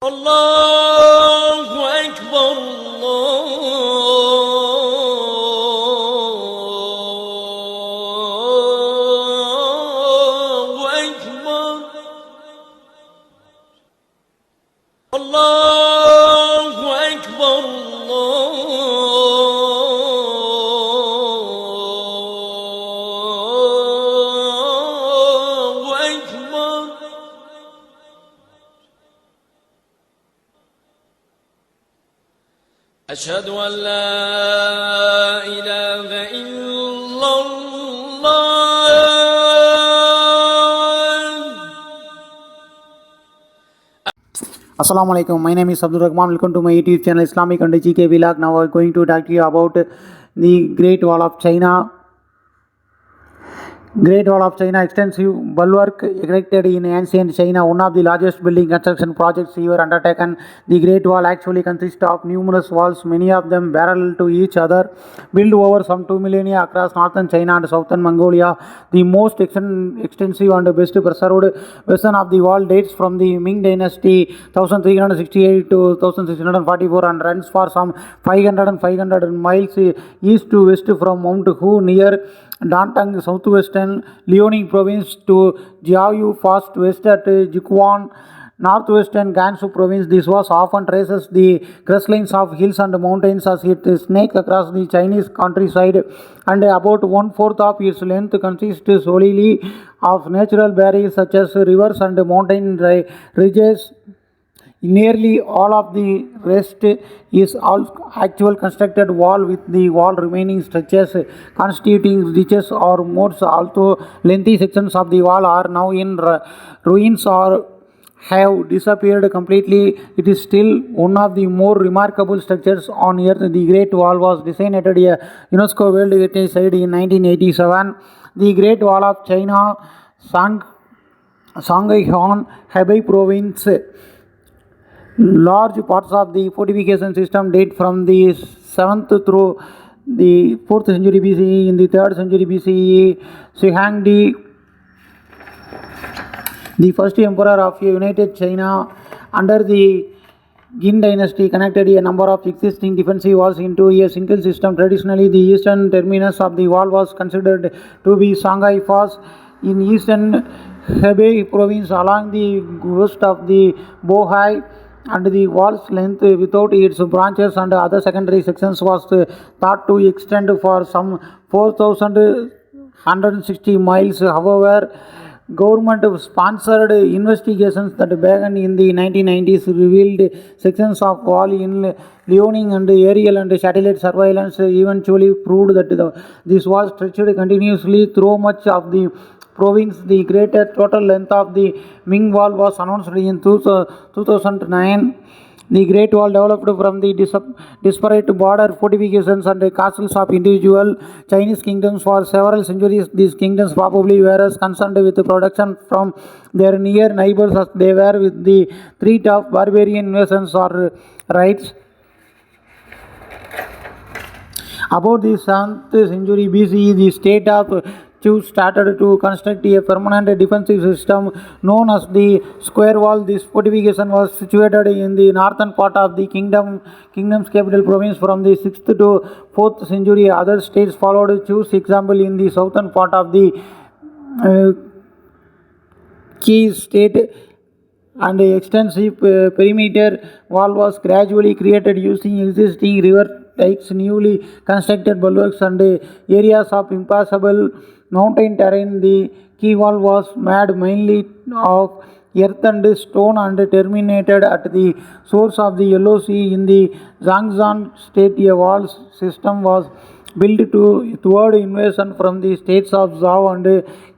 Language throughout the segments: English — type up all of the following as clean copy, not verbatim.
Allahu Akbar, Allahu Akbar, Allahu Akbar, Allahu Akbar. أشهد أن لا إله إلا الله. Assalamu alaikum. My name is Abdul Rahman. Welcome to my YouTube channel Islamic and GK Vlog. Now I'm going to talk to you about the Great Wall of China. Great Wall of China, extensive bulwark erected in ancient China, one of the largest building construction projects ever undertaken. The Great Wall actually consists of numerous walls, many of them parallel to each other, built over some 2 millennia across northern China and southern Mongolia. The most extensive and best preserved version of the wall dates from the Ming Dynasty 1368 to 1644 and runs for some 500 miles east to west from Mount Hu near Dantang, southwestern Liaoning province, to Jiaoyu fast west at Jiquan, northwestern Gansu province. This was often traces the crest of hills and mountains as it snakes across the Chinese countryside, and about 1/4 of its length consists solely of natural barriers such as rivers and mountain ridges. Nearly all of the rest is actual constructed wall, with the wall remaining stretches constituting ditches or moats. Although lengthy sections of the wall are now in ruins or have disappeared completely, it is still one of the more remarkable structures on earth. The Great Wall was designated a UNESCO World Heritage Site in 1987. The Great Wall of China, Shanghai Hebei Province. Large parts of the fortification system date from the 7th through the 4th century BCE. In the 3rd century BCE, Shihangdi, the first emperor of United China under the Qin dynasty, connected a number of existing defensive walls into a single system. Traditionally, the eastern terminus of the wall was considered to be Shanghai Pass in eastern Hebei province along the coast of the Bohai, and the wall's length without its branches and other secondary sections was thought to extend for some 4,160 miles. However, government-sponsored investigations that began in the 1990s revealed sections of wall in Liaoning, and aerial and satellite surveillance eventually proved that this wall stretched continuously through much of the province. The greater total length of the Ming Wall was announced in 2009. The Great Wall developed from the disparate border fortifications and castles of individual Chinese kingdoms for several centuries. These kingdoms probably were as concerned with production from their near neighbors as they were with the threat of barbarian invasions or raids. About the 7th century BCE, the state of Chu started to construct a permanent defensive system known as the Square Wall. This fortification was situated in the northern part of the kingdom's capital province from the 6th to 4th century. Other states followed Chu's example in the southern part of the Qi state, and an extensive perimeter wall was gradually created using existing river dikes, newly constructed bulwarks, and areas of impassable mountain terrain. The Qi wall was made mainly of earth and stone and terminated at the source of the Yellow Sea in the Zhangzhou state. A wall system was built toward invasion from the states of Zhao and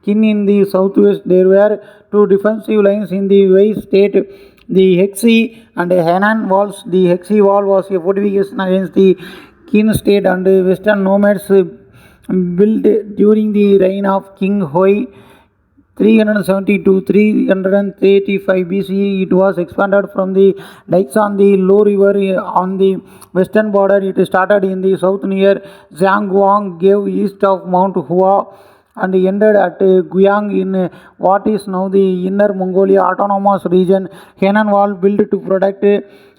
Qin in the southwest. There were two defensive lines in the Wei state, the Hexi and Henan walls. The Hexi wall was a fortification against the Qin state and western nomads built during the reign of King Hui 370 to 335 BCE. It was expanded from the dikes on the Low River on the western border. It started in the south near Zhangguang, gave east of Mount Hua, and ended at Guyang in what is now the Inner Mongolia Autonomous Region. Henan Wall, built to protect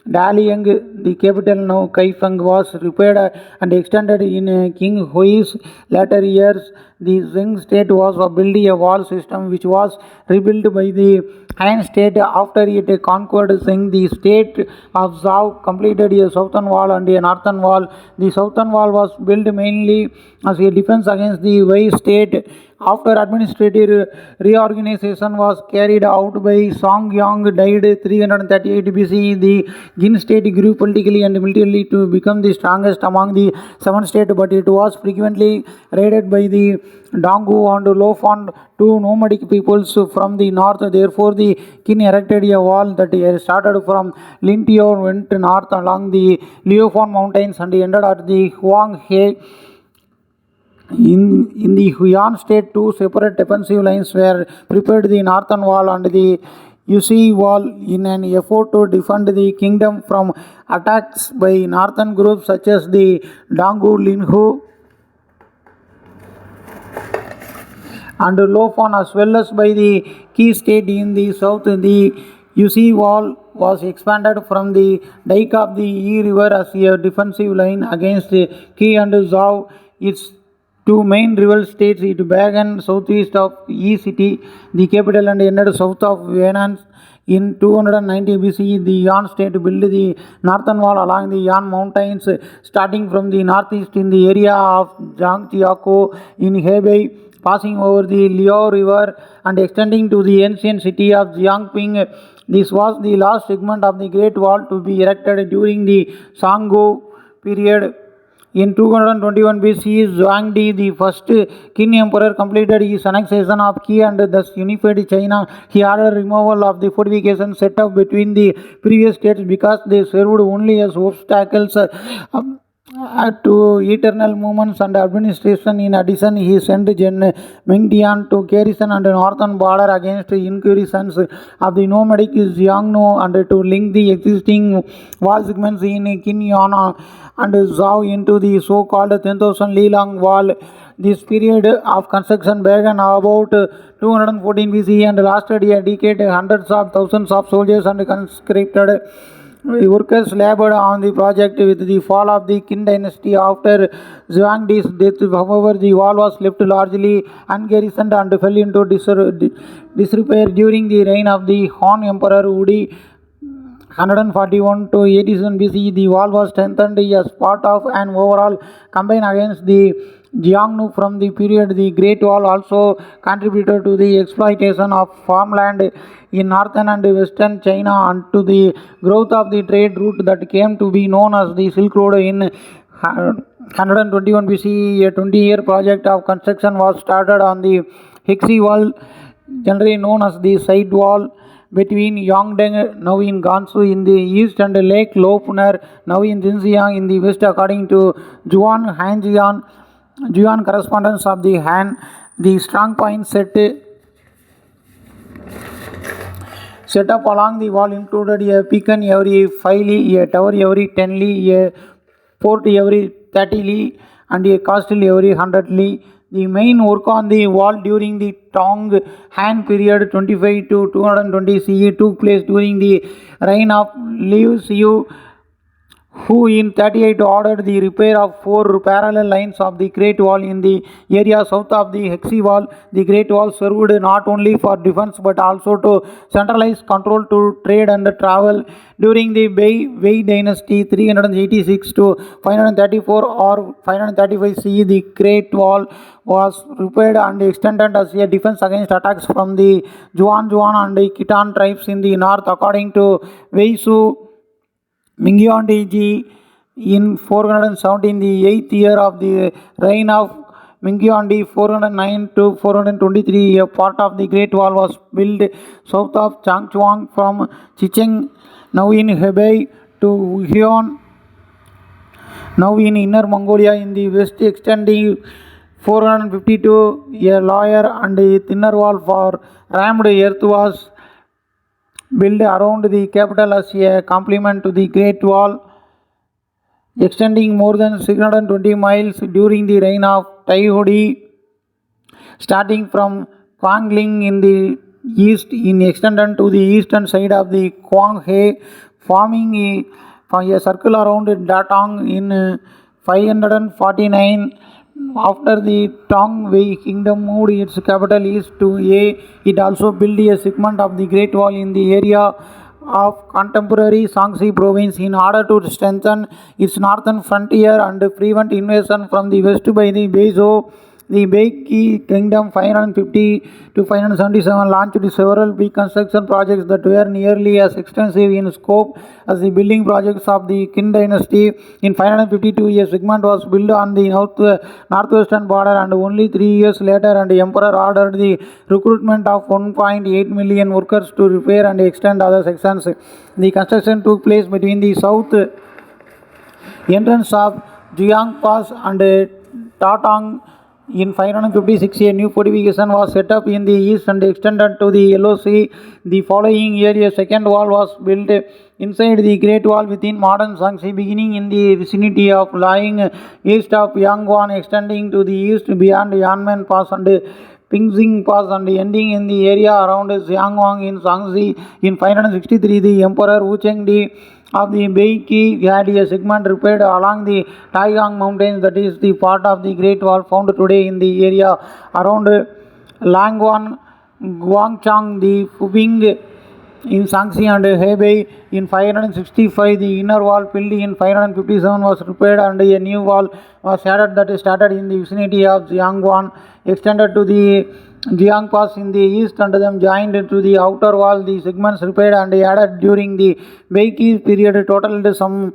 Daliang, the capital now Kaifeng, was repaired and extended in King Hui's later years. The Zheng state was built a wall system which was rebuilt by the Han state after it conquered Zheng. The state of Zhao completed a southern wall and a northern wall. The southern wall was built mainly as a defense against the Wei state. After administrative reorganization was carried out by Songyang, died 338 BCE, the Jin state grew politically and militarily to become the strongest among the seven states, but it was frequently raided by the Donghu and Lofan, two nomadic peoples from the north. Therefore, the king erected a wall that started from Lintio, went north along the Liufan mountains and ended at the Huang He. In the Huyan state, two separate defensive lines were prepared, the northern wall and the Yusi wall, in an effort to defend the kingdom from attacks by northern groups such as the Donghu, Linhu, and Lofan, as well as by the Qi state in the south. The Yusi wall was expanded from the dike of the Yi river as a defensive line against Qi and Zhao, its two main rival states. It began southeast of Yi city, the capital, and ended south of Wenan. In 290 BCE, the Yan state built the northern wall along the Yan mountains, starting from the northeast in the area of Zhangjiakou in Hebei, passing over the Liao River and extending to the ancient city of Jiangping. This was the last segment of the Great Wall to be erected during the Songou period. In 221 BC, Zhuangdi, the first Qin emperor, completed his annexation of Qi and thus unified China. He ordered removal of the fortifications set up between the previous states because they served only as obstacles to eternal movements and administration. In addition, he sent Gen Mengdian to garrison and northern border against incursions of the nomadic Xiongnu and to link the existing wall segments in Qinyan and Zhao into the so-called 10,000 li long wall. This period of construction began about 214 BCE and lasted a decade. Hundreds of thousands of soldiers and conscripted workers labored on the project. With the fall of the Qin dynasty after Zhuangdi's death, however, the wall was left largely ungarrisoned and fell into disrepair during the reign of the Han Emperor Wudi. 141 to 87 BCE, the wall was strengthened as part of an overall campaign against the Xiongnu. From the period, the Great Wall also contributed to the exploitation of farmland in northern and western China and to the growth of the trade route that came to be known as the Silk Road. In 121 BCE, a 20-year project of construction was started on the Hexi Wall, generally known as the Side Wall, between Yongdeng, now in Gansu, in the east, and Lake Lopner, now in Xinjiang, in the west, according to Juan correspondence of the Han. The strong points set up along the wall included a beacon every 5 li, a tower every 10 li, a fort every 30 li, and a castle every 100 li. The main work on the wall during the Tong Han period 25 to 220 CE took place during the reign of Liu Xiu, who in 38 ordered the repair of 4 parallel lines of the Great Wall in the area south of the Hexi Wall. The Great Wall served not only for defense but also to centralize control to trade and travel. During the Wei dynasty 386 to 534 or 535 CE, the Great Wall was repaired and extended as a defense against attacks from the Zhuan and Khitan tribes in the north. According to Wei Su Mingyuan Ji, in 417, the 8th year of the reign of Mingyuan 409 to 423, a part of the Great Wall was built south of Changchuan from Chicheng, now in Hebei, to Huion, now in Inner Mongolia, in the west, extending 452. A lower and a thinner wall for rammed earth was built around the capital as a complement to the Great Wall, extending more than 620 miles during the reign of Tai Hodi. starting from Quangling in the east in extended to the eastern side of the Quang He, forming a circle around Datong in 549. After the Tong Wei kingdom moved its capital east to A, it also built a segment of the Great Wall in the area of contemporary Shaanxi province in order to strengthen its northern frontier and prevent invasion from the west by the Beizhou. The Beiki Kingdom 550 to 577 launched several big construction projects that were nearly as extensive in scope as the building projects of the Qin dynasty. In 552, a segment was built on the northwestern border, and only 3 years later, the emperor ordered the recruitment of 1.8 million workers to repair and extend other sections. The construction took place between the south entrance of Jiang Pass and Tatong. In 556, a new fortification was set up in the east and extended to the Yellow Sea. The following year, a second wall was built inside the Great Wall within modern Shaanxi, beginning in the vicinity of lying east of Yangguan, extending to the east beyond Yanmen Pass and Pingxing Pass, and ending in the area around Xiangwang in Shaanxi. In 563, the Emperor Wu Chengdi of the Beiki had a segment repaired along the Taigang Mountains, that is the part of the Great Wall found today in the area around Langwan, Guangchang, the Fubing in Shaanxi and Hebei. In 565, the inner wall built in 557 was repaired and a new wall was added that started in the vicinity of Jiangguan, extended to the Jiang Pass in the east and then joined to the outer wall. The segments repaired and added during the Beiki period totaled some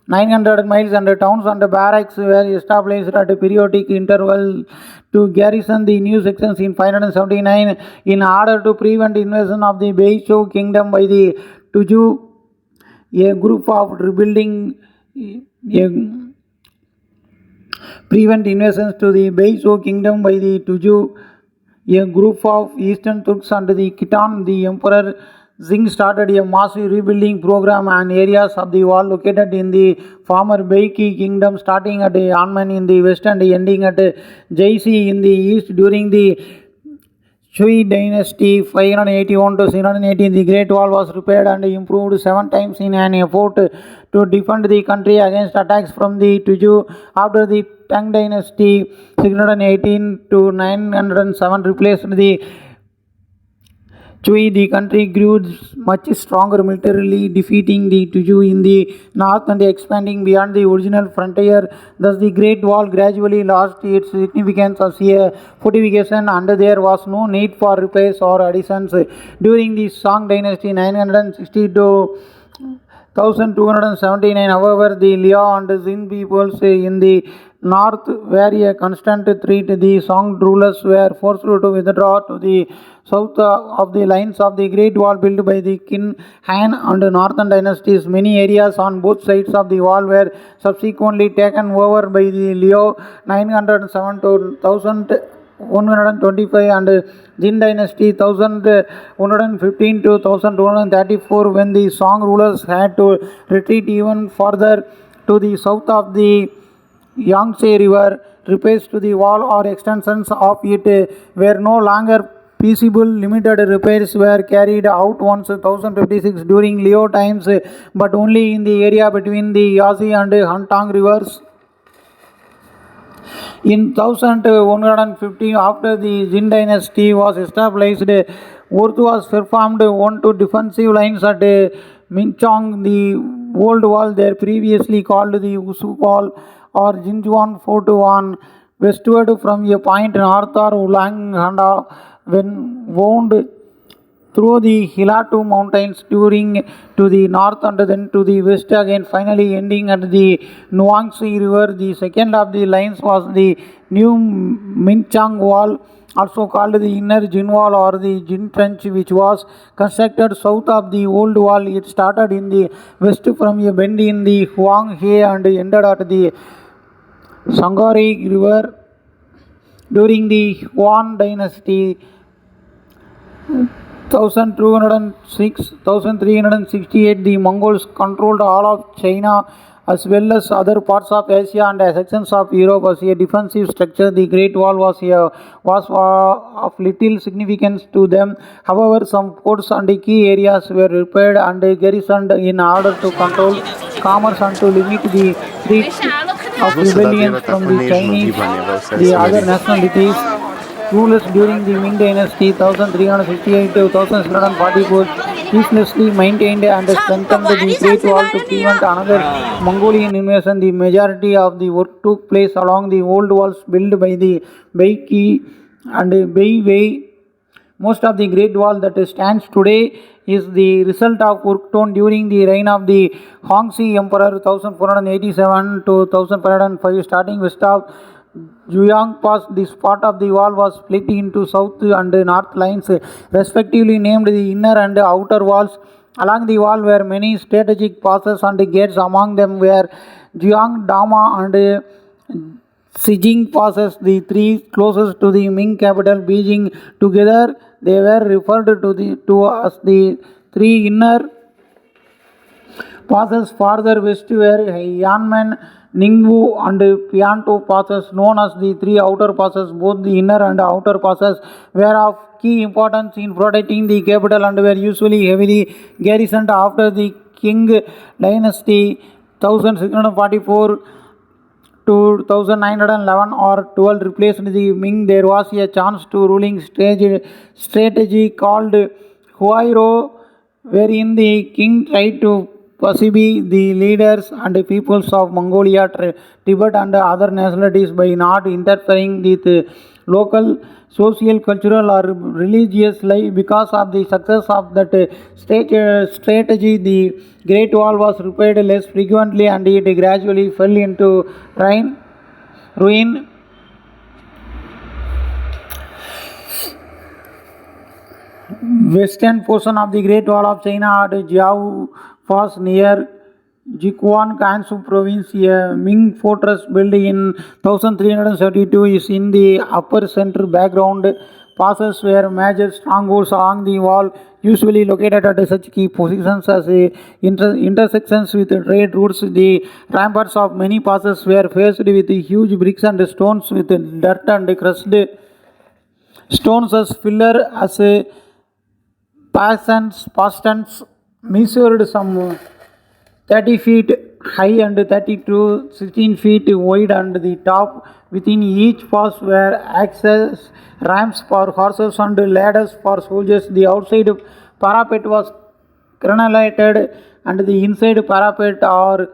900 miles, and towns and barracks were established at a periodic interval to garrison the new sections. In 579, in order to prevent invasion of the Beizhou kingdom by the Tuju, a group of rebuilding prevent invasions to the Beizhou kingdom by the Tuju, a group of Eastern Turks and the Khitan, the Emperor Xing started a massive rebuilding program on areas of the wall located in the former Beiki kingdom, starting at Anmen in the west and ending at Jaisi in the east. During the Sui dynasty 581 to 618, the Great Wall was repaired and improved 7 times in an effort to defend the country against attacks from the Tuju. After the Tang dynasty 618 to 907 replaced the Chui, the country grew much stronger militarily, defeating the Tuju in the north and expanding beyond the original frontier. Thus, the Great Wall gradually lost its significance as a fortification, and there was no need for repairs or additions. During the Song dynasty 960 to 1279, however, the Liao and Xin peoples in the north were a constant threat. The Song rulers were forced to withdraw to the south of the lines of the Great Wall built by the Qin, Han, and Northern dynasties. Many areas on both sides of the wall were subsequently taken over by the Liao 907 to 1125 and Jin dynasty 1115 to 1234, when the Song rulers had to retreat even further to the south of the Yangtze River. Repairs to the wall or extensions of it were no longer feasible. Limited repairs were carried out once 1056 during Liao times, but only in the area between the Yangtze and Hantang rivers. In 1115, after the Jin dynasty was established, work was performed on two defensive lines at Minchong, the old wall there previously called the Usu Wall or Jinjuan Fort, on westward from a point north or Ulanghanda, when wound through the Hilatu mountains during to the north and then to the west again, finally ending at the Nuangxi river. The second of the lines was the new Minchang wall, also called the inner Jin wall or the Jin trench, which was constructed south of the old wall. It started in the west from a bend in the Huang He and ended at the Sangari river. During the Yuan dynasty 1206-1368, the Mongols controlled all of China as well as other parts of Asia and sections of Europe as a defensive structure. The Great Wall was of little significance to them. However, some forts and key areas were repaired and garrisoned in order to control commerce and to limit the threat of rebellions from the Chinese, the other nationalities. Rulers during the Ming Dynasty 1368 to 1644 ceaselessly maintained and strengthened the Great Wall to prevent another Mongolian invasion. The majority of the work took place along the old walls built by the Beiki and Beiwei. Most of the Great Wall that stands today is the result of work done during the reign of the Hongxi Emperor 1487 to 1505. Starting west of Juyang Pass, this part of the wall was split into south and north lines, respectively named the inner and outer walls. Along the wall were many strategic passes and gates. Among them were Jiang, Dama, and Xijing passes, the three closest to the Ming capital Beijing. Together, they were referred to as the three inner passes. Farther west were Yanmen, Ningwu, and Pianto passes, known as the three outer passes. Both the inner and outer passes were of key importance in protecting the capital and were usually heavily garrisoned. After the Qing dynasty 1644 to 1911 or 12 replaced the Ming, there was a chance to ruling strategy called Huairou, wherein the king tried to pacify the leaders and peoples of Mongolia, Tibet, and other nationalities by not interfering with local social, cultural, or religious life. Because of the success of that strategy, the Great Wall was repaired less frequently and it gradually fell into ruin. Western portion of the Great Wall of China at Jiao Pass near Jiquan, Gansu province, a Ming fortress built in 1372 is in the upper center background. Passes were major strongholds along the wall, usually located at such key positions as intersections with trade routes. The ramparts of many passes were faced with huge bricks and stones with dirt and crushed stones as filler. As pastants measured some 30 feet high and 30 to 16 feet wide, and the top within each pass were access ramps for horses and ladders for soldiers. The outside parapet was crenellated and the inside parapet or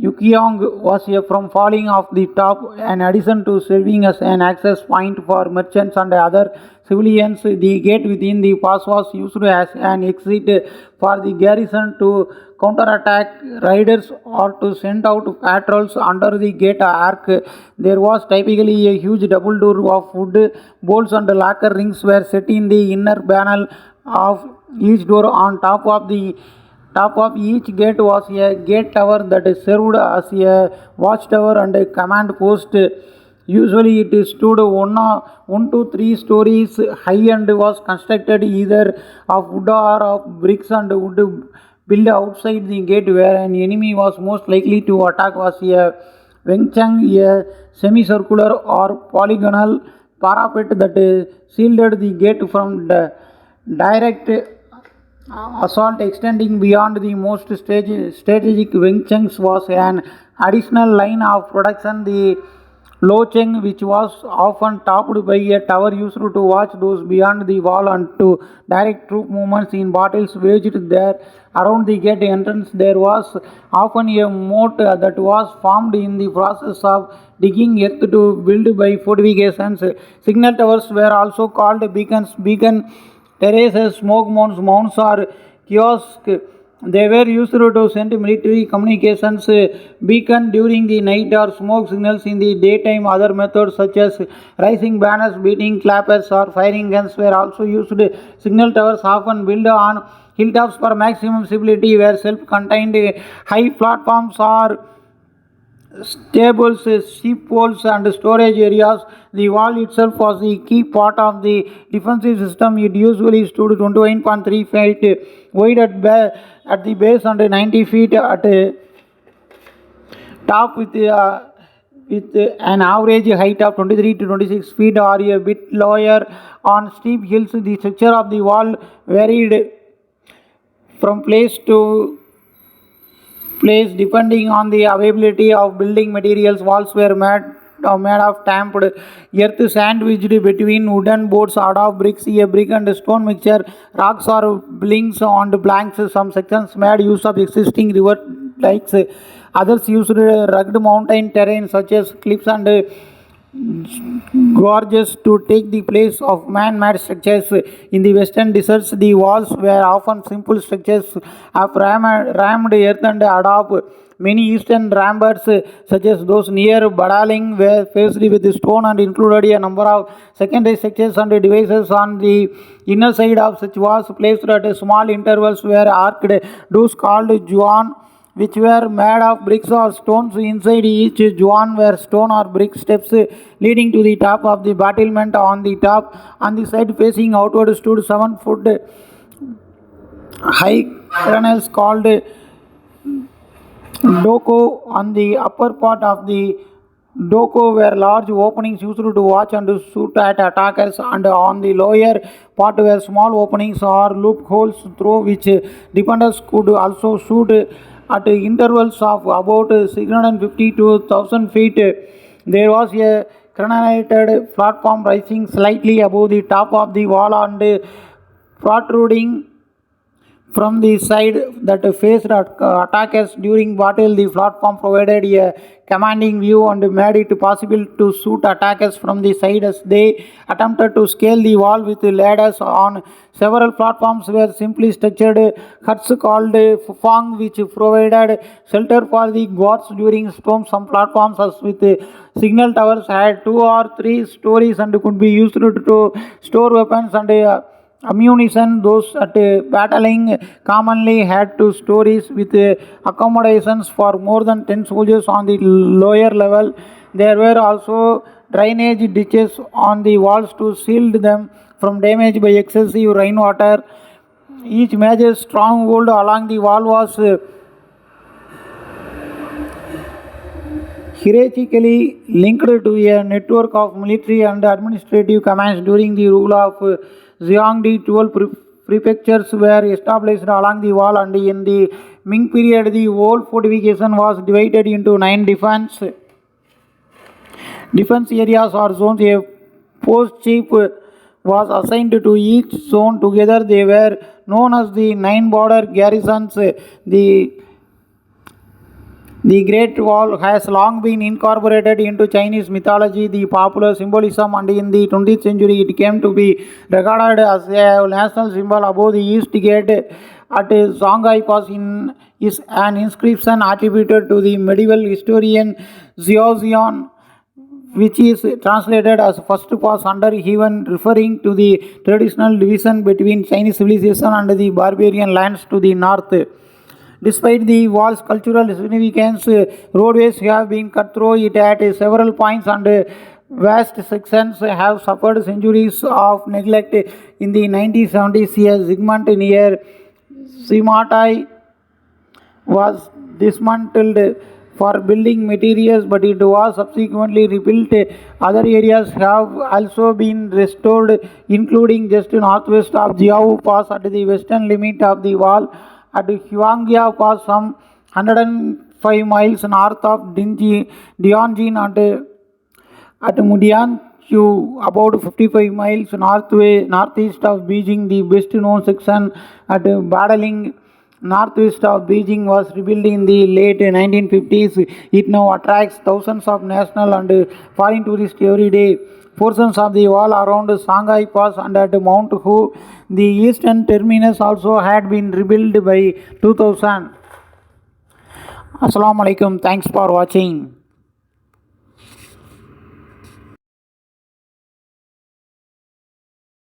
Yukiong was from falling off the top, in addition to serving as an access point for merchants and other civilians. The gate within the pass was used as an exit for the garrison to counterattack riders or to send out patrols under the gate arc. There was typically a huge double door of wood. Bolts and locker rings were set in the inner panel of each door. On top of each gate was a gate tower that served as a watchtower and a command post. Usually it stood 1 to 3 stories high and was constructed either of wood or of bricks and wood built outside the gate. Where an enemy was most likely to attack was a Wengchang, a semicircular or polygonal parapet that shielded the gate from the direct assault. Extending beyond the most strategic Wengchengs was an additional line of protection, the Locheng, which was often topped by a tower used to watch those beyond the wall and to direct troop movements in battles waged there. Around the gate entrance there was often a moat that was formed in the process of digging earth to build by fortifications. Signal towers were also called beacons. Beacon terraces, smoke mounds or kiosks. They were used to send military communications. Beacon during the night or smoke signals in the daytime. Other methods such as raising banners, beating clappers, or firing guns were also used. Signal towers, often built on hilltops for maximum stability, were self-contained high platforms or stables, sheep folds, and storage areas. The wall itself was the key part of the defensive system. It usually stood 21.3 feet wide at the base and 90 feet at top with an average height of 23 to 26 feet or a bit lower on steep hills. The structure of the wall varied from place to place depending on the availability of building materials. Walls were made of tamped earth sandwiched between wooden boards out of bricks, a brick and stone mixture, rocks or blinks and blanks. Some sections made use of existing river dikes. Others used rugged mountain terrain such as cliffs and gorges to take the place of man-made structures. In the western deserts, the walls were often simple structures of rammed earth and adobe. Many eastern ramparts, such as those near Badaling, were faced with stone and included a number of secondary structures and devices on the inner side of such walls placed at small intervals were arched doors called juan, which were made of bricks or stones. Inside each juan were stone or brick steps leading to the top of the battlement. On the top, on the side facing outward, stood 7-foot high crenels called doko. On the upper part of the doko were large openings used to watch and shoot at attackers, and on the lower part were small openings or loopholes through which defenders could also shoot at intervals of about 650 to 1000 feet. There was a crenellated platform rising slightly above the top of the wall and protruding from the side that faced attackers during battle. The platform provided a commanding view and made it possible to shoot attackers from the side as they attempted to scale the wall with ladders. On several platforms were simply structured huts called fufang, which provided shelter for the guards during storms. Some platforms, as with signal towers, had 2 or 3 stories and could be used to store weapons and ammunition. Those at battling commonly had 2 stories with accommodations for more than 10 soldiers on the lower level. There were also drainage ditches on the walls to shield them from damage by excessive rainwater. Each major stronghold along the wall was hierarchically linked to a network of military and administrative commands. During the rule of Xiongdi, 12 prefectures were established along the wall, and in the Ming period, the whole fortification was divided into 9 defense areas or zones. A post chief was assigned to each zone. Together, they were known as the 9 border garrisons. The Great Wall has long been incorporated into Chinese mythology, the popular symbolism, and in the 20th century it came to be regarded as a national symbol. Above the East Gate at Shanghai Pass is an inscription attributed to the medieval historian Xiaoxian, which is translated as first pass under heaven, referring to the traditional division between Chinese civilization and the barbarian lands to the north. Despite the wall's cultural significance, roadways have been cut through it at several points, and vast sections have suffered centuries of neglect. In the 1970s, a segment near Simatai was dismantled for building materials, but it was subsequently rebuilt. Other areas have also been restored, including just northwest of Jiao Pass at the western limit of the wall. At Huangya Pass, some 105 miles north of Dianjin, and at Mudianqiu, about 55 miles northeast of Beijing. The best known section at Badaling, northwest of Beijing, was rebuilt in the late 1950s. It now attracts thousands of national and foreign tourists every day. Portions of the wall around Shanghai Pass and at Mount Hu, the eastern terminus, also had been rebuilt by 2000. Assalamu alaikum. Thanks for watching.